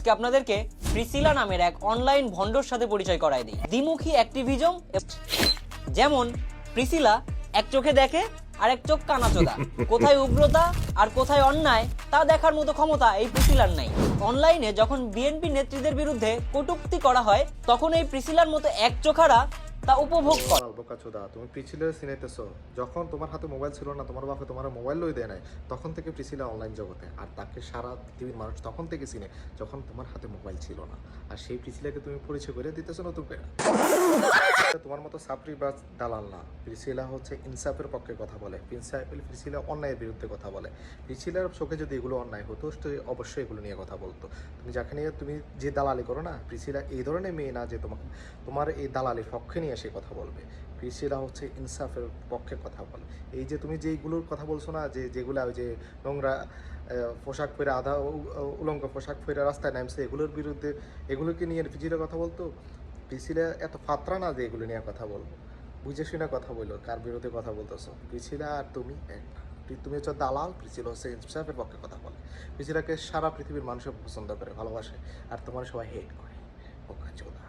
আজকে আপনাদেরকে প্রিসিলা নামের এক অনলাইন ভন্ডর সাথে পরিচয় করায় দিই। দ্বিমুখী অ্যাক্টিভিজম। যেমন প্রিসিলা এক চোখে দেখে আর এক চোখ কানাচোদা। কোথায় উগ্রতা আর কোথায় অন্যায় তা দেখার মতো ক্ষমতা এই প্রিসিলার নাই। অনলাইনে যখন বিএনপি নেত্রীদের বিরুদ্ধে কটূক্তি করা হয় তখন এই প্রিসিলার মতো এক চোখারা তা উপভোগ করে। বোকাচোদা, তুমি প্রিসিলা চিনাইতেছো যখন তোমার হাতে মোবাইল ছিল না, তোমার বাপে তোমার মোবাইল লই দেয় নাই, তখন থেকে প্রিসিলা অনলাইন জগতে। আর তাকে সারা পৃথিবীর মানুষ তখন থেকে চিনে যখন তোমার হাতে মোবাইল ছিল না। আর সেই প্রিসিলাকে তুমি পরিচয় করে দিতেছো নতুন করে। তোমার মতো সাপরি বা দালাল না, প্রিসিলা হচ্ছে ইনসাফের পক্ষে কথা বলে। প্রিসিলা অন্যায়ের বিরুদ্ধে কথা বলে। প্রিসিলার চোখে যদি এগুলো অন্যায় হতো তো অবশ্যই এগুলো নিয়ে কথা বলতো। তুমি যাকে নিয়ে তুমি যে দালালি করো না, প্রিসিলা এই ধরনের মেয়ে না যে তোমার এই দালালির পক্ষে নিয়ে এসে কথা বলবে। প্রিসিলা হচ্ছে ইনসাফের পক্ষে কথা বলে। এই যে তুমি যেইগুলোর কথা বলছো না, যেগুলা ওই যে নোংরা পোশাক পরে আধা উলঙ্গ পোশাক পরে রাস্তায় নামছে, এগুলোর বিরুদ্ধে এগুলোকে নিয়ে প্রিসিলা কথা বলতো। প্রিসিলা এত ফাত্রা না যে এগুলো নিয়ে কথা বলবো। বুঝে শুনে কথা বললো, কার বিরুদ্ধে কথা বলতেছো। প্রিসিলা আর তুমি এক না। তুমি হচ্ছে দালাল, প্রিসিলা হচ্ছে ইনসাফের পক্ষে কথা বলে। প্রিসিলাকে সারা পৃথিবীর মানুষ পছন্দ করে, ভালোবাসে, আর তোমার সবাই হেট করে। বোকাচোদা।